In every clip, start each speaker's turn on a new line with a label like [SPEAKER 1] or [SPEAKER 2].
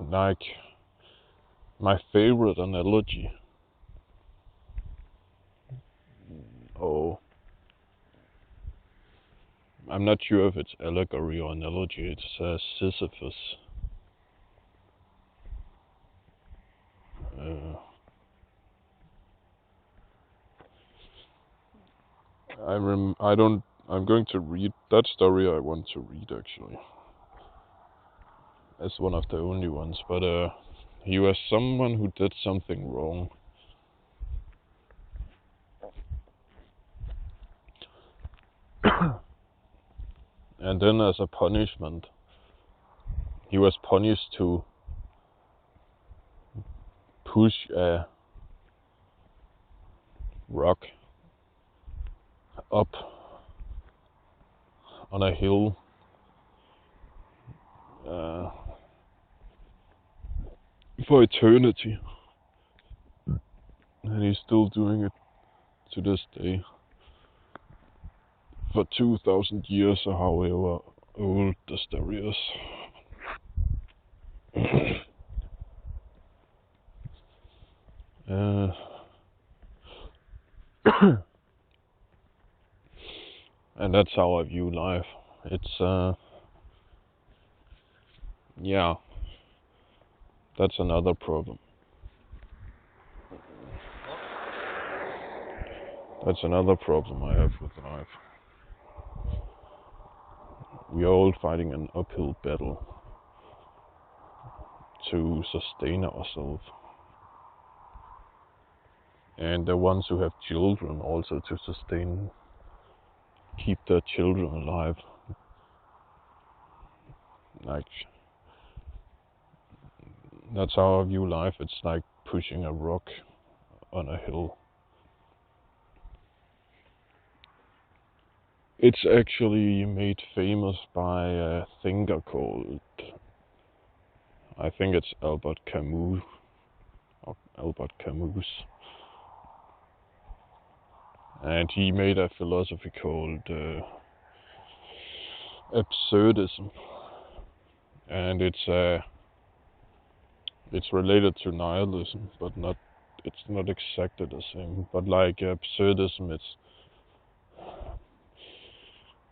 [SPEAKER 1] Like my favorite analogy. Oh, I'm not sure if it's allegory or analogy. It's Sisyphus. I'm going to read that story. I want to read actually. As one of the only ones, but he was someone who did something wrong. And then as a punishment, he was punished to push a rock up on a hill for eternity. And he's still doing it to this day. For 2,000 years or however old the story is. And that's how I view life. It's yeah, that's another problem. That's another problem I have with life. We are all fighting an uphill battle to sustain ourselves. And the ones who have children also to keep their children alive. Like, that's how I view life. It's like pushing a rock on a hill. It's actually made famous by a thinker called, I think it's Albert Camus. And he made a philosophy called absurdism. And it's related to nihilism, but it's not exactly the same. But like absurdism,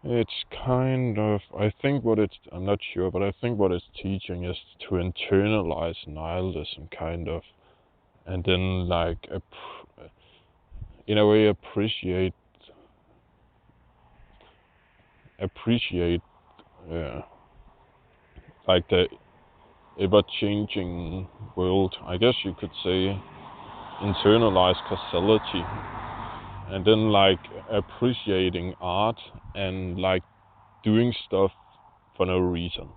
[SPEAKER 1] it's kind of, I'm not sure, but I think what it's teaching is to internalize nihilism, kind of, and then like, in a way, appreciate like the ever-changing world. I guess you could say internalize causality, and then like appreciating art and like doing stuff for no reason,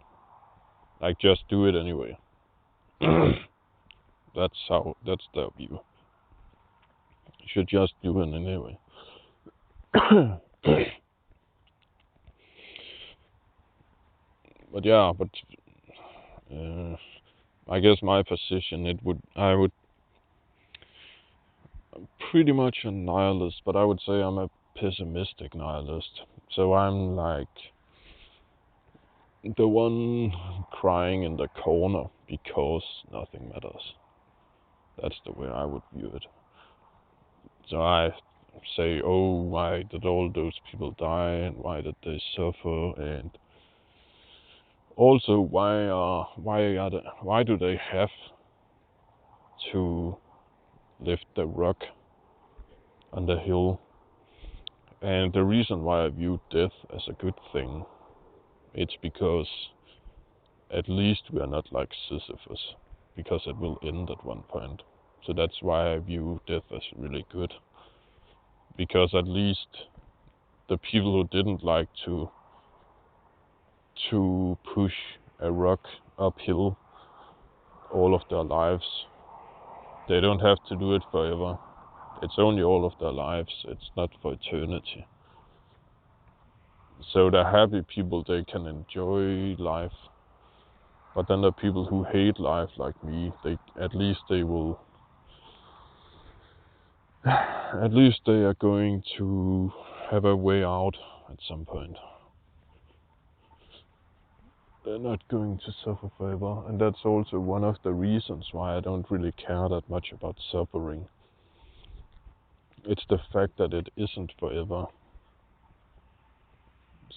[SPEAKER 1] like just do it anyway. That's the view. You should just do it anyway. But yeah, I guess my position, I would I'm pretty much a nihilist, but I would say I'm a pessimistic nihilist. So I'm like the one crying in the corner because nothing matters. That's the way I would view it. So I say, oh, why did all those people die, and why did they suffer, and also why do they have to lift the rock on the hill? And the reason why I view death as a good thing, it's because at least we are not like Sisyphus, because it will end at one point. So that's why I view death as really good, because at least the people who didn't like to push a rock uphill all of their lives, they don't have to do it forever. It's only all of their lives. It's not for eternity. So the happy people, they can enjoy life. But then the people who hate life, like me, they are going to have a way out at some point. they're not going to suffer forever. And that's also one of the reasons why I don't really care that much about suffering. It's the fact that it isn't forever.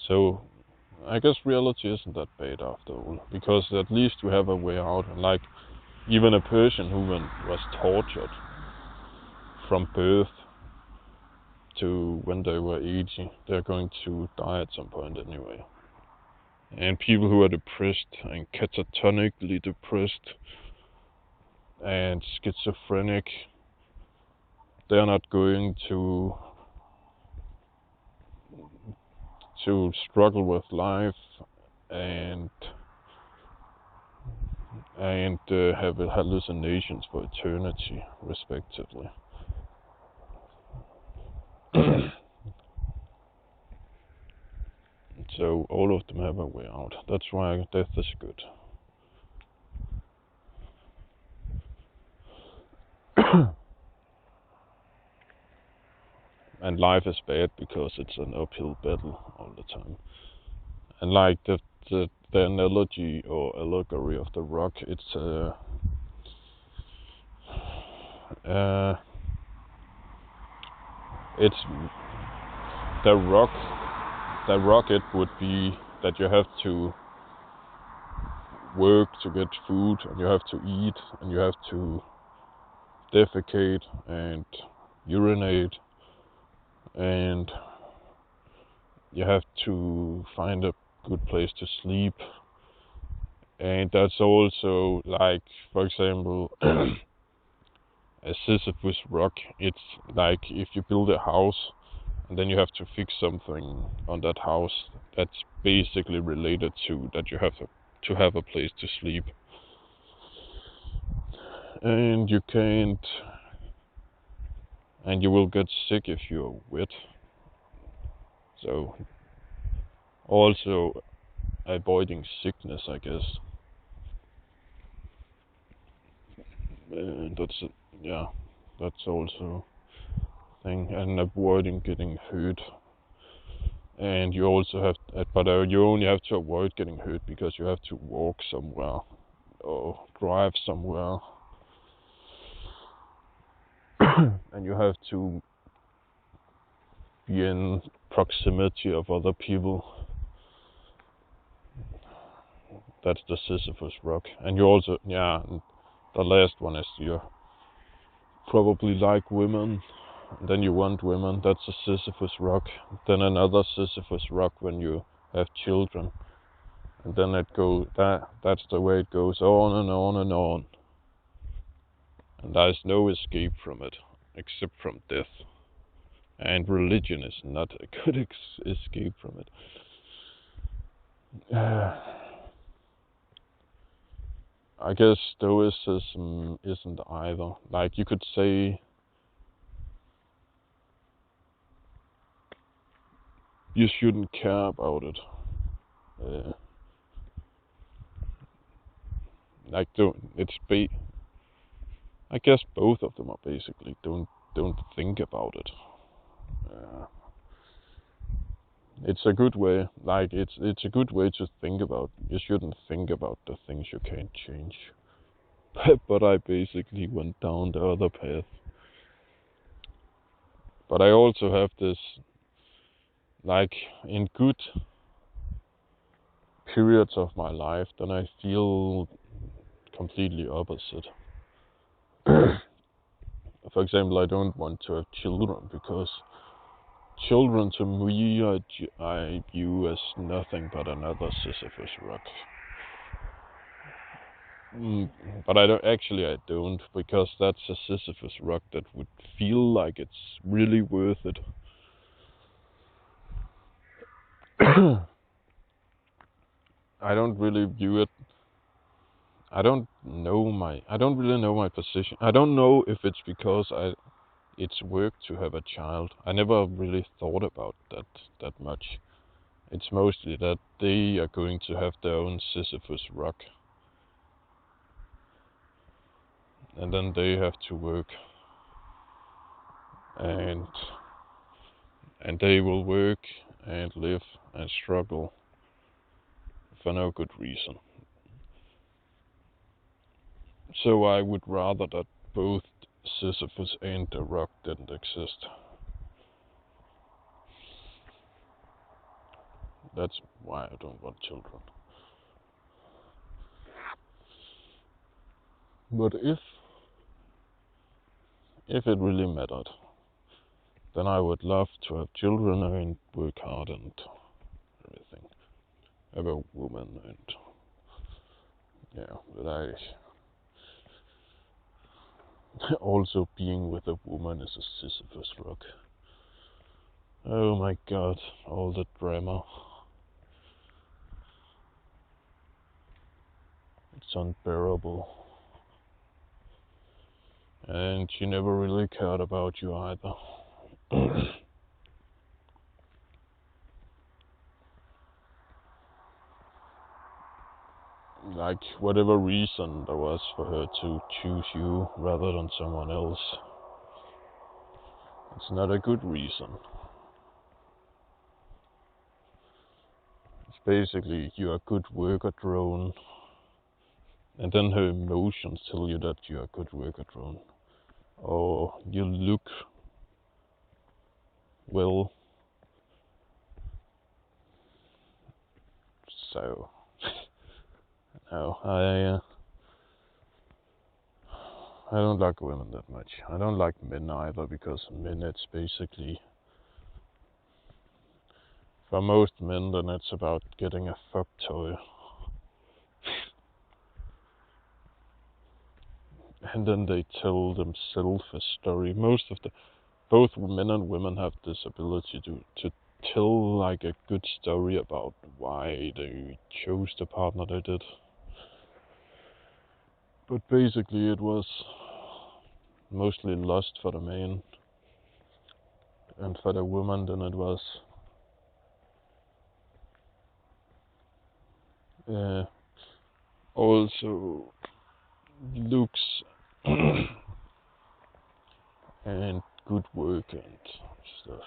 [SPEAKER 1] So I guess reality isn't that bad after all, because at least you have a way out. And like even a person who was tortured from birth to when they were 80, they're going to die at some point anyway. And people who are depressed and catatonically depressed and schizophrenic, they're not going to struggle with life and have hallucinations for eternity, respectively. So all of them have a way out. That's why death is good. And life is bad because it's an uphill battle all the time. And like the analogy or allegory of the rock, it's the rock. The rock, it would be that you have to work to get food, and you have to eat, and you have to defecate and urinate, and you have to find a good place to sleep. And that's also like, for example, a Sisyphus rock. It's like if you build a house and then you have to fix something on that house, that's basically related to that you have to have a place to sleep. And you can't, and you will get sick if you're wet. So also avoiding sickness, I guess. And that's also a thing. And avoiding getting hurt. And you also have, but you only have to avoid getting hurt because you have to walk somewhere or drive somewhere. And you have to be in proximity of other people. That's the Sisyphus rock. And you also, the last one is you probably like women, and then you want women. That's a Sisyphus rock. Then another Sisyphus rock when you have children, and then that's the way it goes on and on and on. And there's no escape from it except from death. And religion is not a good escape from it. I guess Stoicism isn't either. Like you could say, you shouldn't care about it. I guess both of them are basically don't think about it. It's a good way. Like it's a good way to think about. You shouldn't think about the things you can't change. But I basically went down the other path. But I also have this, like in good periods of my life, then I feel completely opposite. For example, I don't want to have children because children to me I view as nothing but another Sisyphus rock. But I don't, because that's a Sisyphus rock that would feel like it's really worth it. I don't really view it. I don't really know my position. I don't know if it's because it's work to have a child. I never really thought about that much. It's mostly that they are going to have their own Sisyphus rock. And then they have to work. And they will work and live and struggle for no good reason. So I would rather that both Sisyphus and the rock didn't exist. That's why I don't want children. But if it really mattered, then I would love to have children and work hard and everything. Have a woman and but also being with a woman is a Sisyphus rock. Oh my god, all the drama. It's unbearable. And she never really cared about you either. Like, whatever reason there was for her to choose you rather than someone else, it's not a good reason. It's basically, you're a good worker drone, and then her emotions tell you that you're a good worker drone. Or you look well. So, no, I don't like women that much. I don't like men either, because men, it's basically, for most men, then it's about getting a fuck toy. And then they tell themselves a story. Both men and women have this ability to tell like a good story about why they chose the partner they did. But basically it was mostly lust for the man, and for the woman then it was also looks and good work and stuff.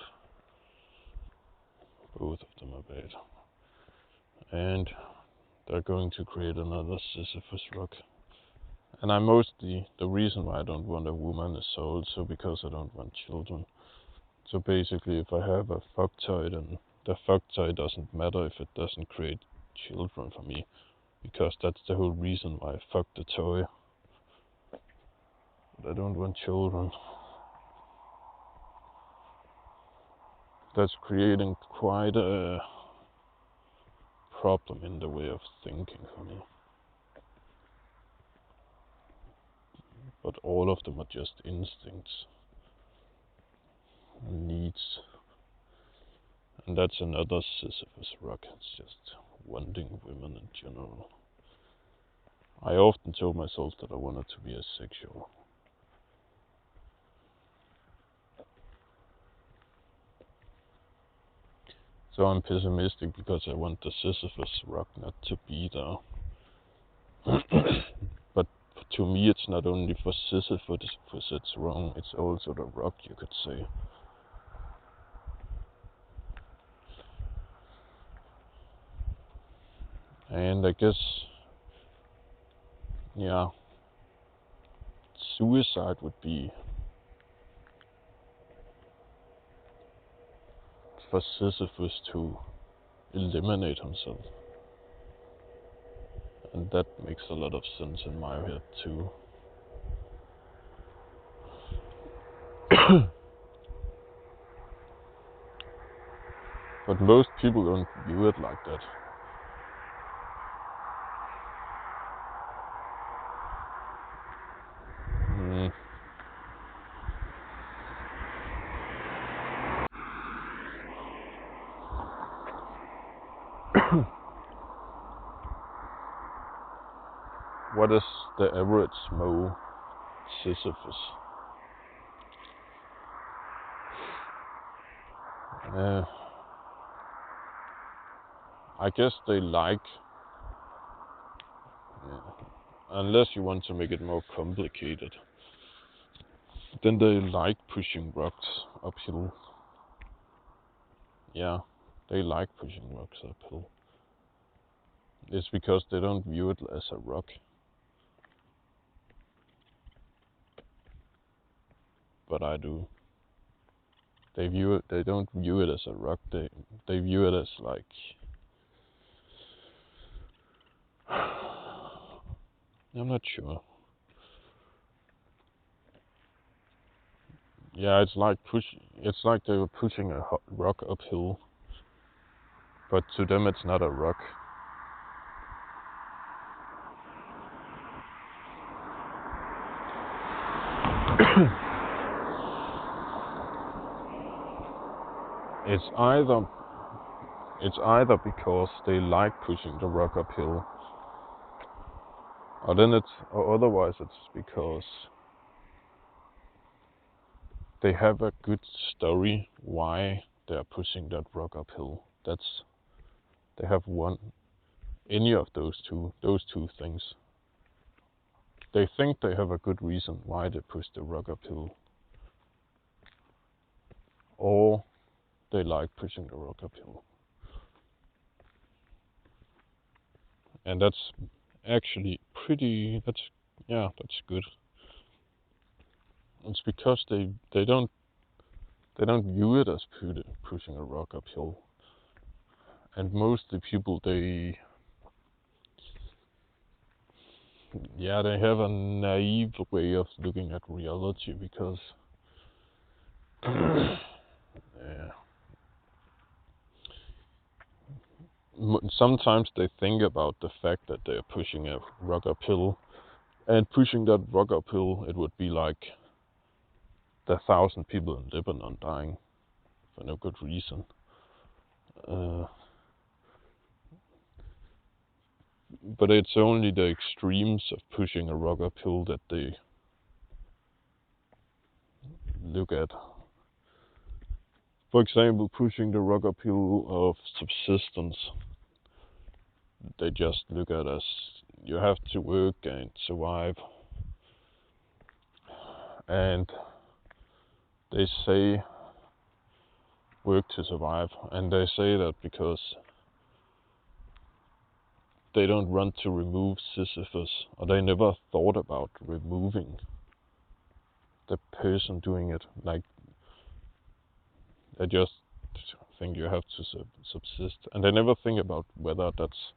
[SPEAKER 1] Both of them are bad. And they're going to create another Sisyphus rock. And the reason why I don't want a woman is also because I don't want children. So basically, if I have a fuck toy, then the fuck toy doesn't matter if it doesn't create children for me. Because that's the whole reason why I fuck the toy. But I don't want children. That's creating quite a problem in the way of thinking for me. But all of them are just instincts, needs. And that's another Sisyphus rock. It's just wanting women in general. I often told myself that I wanted to be asexual. So I'm pessimistic because I want the Sisyphus rock not to be there. But to me it's not only for Sisyphus it's wrong, it's also the rock, you could say. And I guess, suicide would be for Sisyphus to eliminate himself. And that makes a lot of sense in my head too. But most people don't view it like that. What is the average Mo Sisyphus? I guess they like, unless you want to make it more complicated, then they like pushing rocks uphill. Yeah, they like pushing rocks uphill. It's because they don't view it as a rock. But I do. They don't view it as a rock. They view it as like, I'm not sure. Yeah, it's like they were pushing a rock uphill, but to them it's not a rock. It's either because they like pushing the rock uphill, or otherwise it's because they have a good story why they are pushing that rock uphill. They have any of those two things. They think they have a good reason why they push the rock uphill, or they like pushing the rock uphill. And that's actually that's good. It's because they don't view it as pushing a rock uphill. And most of the people, they have a naive way of looking at reality, because sometimes they think about the fact that they are pushing a rock uphill, and pushing that rock uphill, it would be like the 1,000 people in Lebanon dying for no good reason. But it's only the extremes of pushing a rock uphill that they look at. For example, pushing the rock uphill of subsistence, they just look at as you have to work and survive. And they say work to survive, and they say that because they don't want to remove Sisyphus, or they never thought about removing the person doing it. Like, they just think you have to subsist, and they never think about whether that's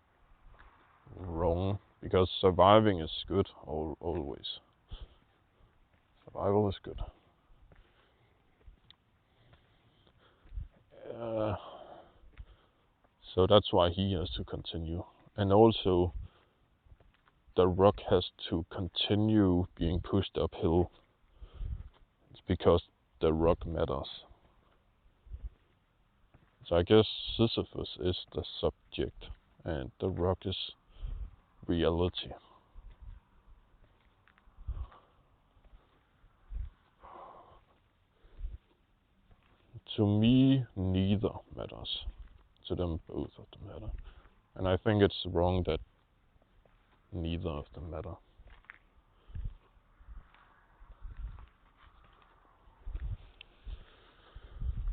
[SPEAKER 1] wrong, because surviving is good always. Survival is good. So that's why he has to continue. And also, the rock has to continue being pushed uphill. It's because the rock matters. So I guess Sisyphus is the subject, and the rock is reality. To me, neither matters. To them, both of them matter. And I think it's wrong that neither of them matter.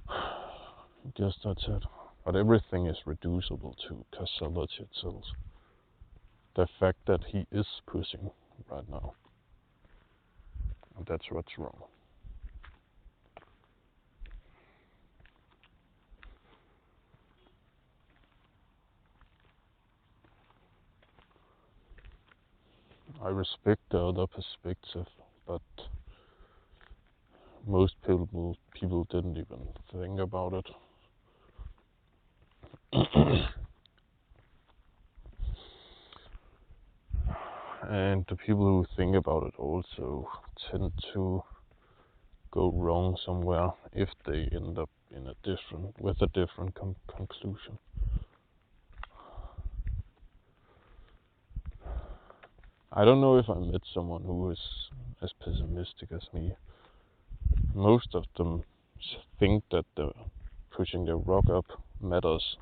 [SPEAKER 1] I guess that's it. But everything is reducible to causality itself. The fact that he is pushing right now. And that's what's wrong. I respect the other perspective, but most people didn't even think about it. And the people who think about it also tend to go wrong somewhere if they end up with a different conclusion. I don't know if I met someone who is as pessimistic as me. Most of them think that pushing the rock up matters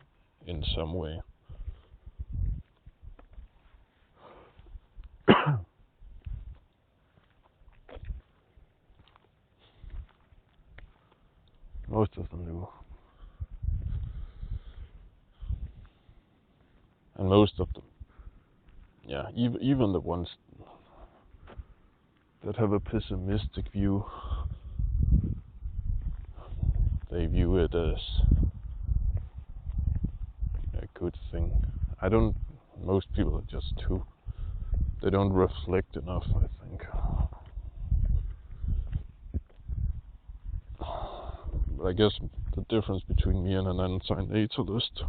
[SPEAKER 1] in some way. Most of them do. And most of them yeah, even the ones that have a pessimistic view, they view it as a good thing. Most people are just they don't reflect enough, I think. But I guess the difference between me and an anti-natalist,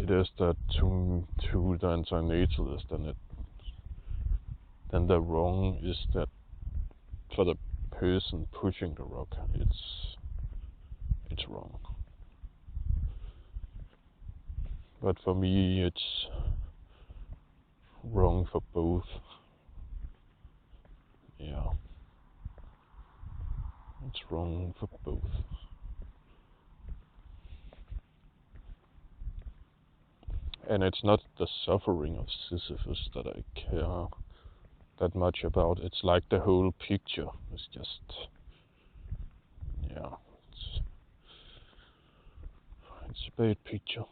[SPEAKER 1] it is that to the anti-natalist, then the wrong is that for the person pushing the rock, it's wrong. But for me, it's wrong for both. Yeah. It's wrong for both. And it's not the suffering of Sisyphus that I care that much about. It's like the whole picture is just, yeah, it's a bad picture.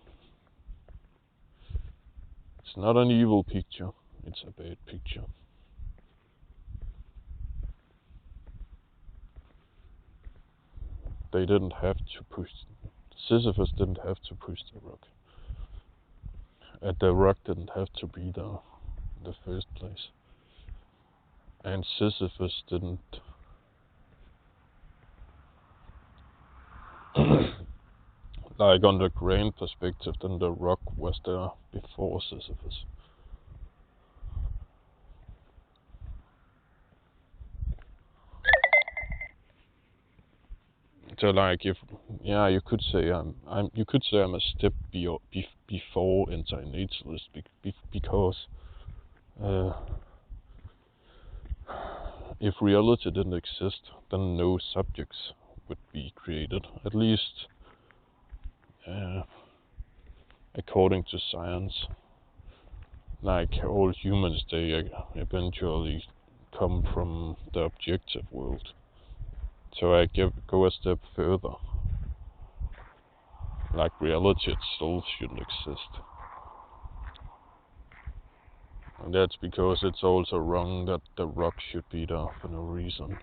[SPEAKER 1] It's not an evil picture, it's a bad picture. Sisyphus didn't have to push the rock. And the rock didn't have to be there in the first place. And Sisyphus didn't like on the grand perspective, then the rock was there before Sisyphus. So like you could say I'm a step before anti-natalist because if reality didn't exist, then no subjects would be created. At least according to science, like all humans, they eventually come from the objective world. So I go a step further. Like reality itself shouldn't exist. And that's because it's also wrong that the rock should be there for no reason.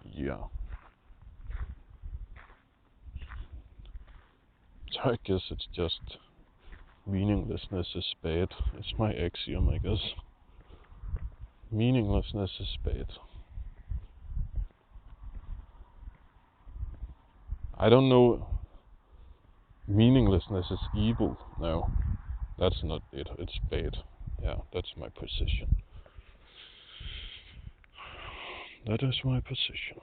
[SPEAKER 1] Yeah. So I guess it's just meaninglessness is bad. It's my axiom, I guess. Meaninglessness is bad. I don't know. Meaninglessness is evil. No, that's not it. It's bad. Yeah, that's my position. That is my position.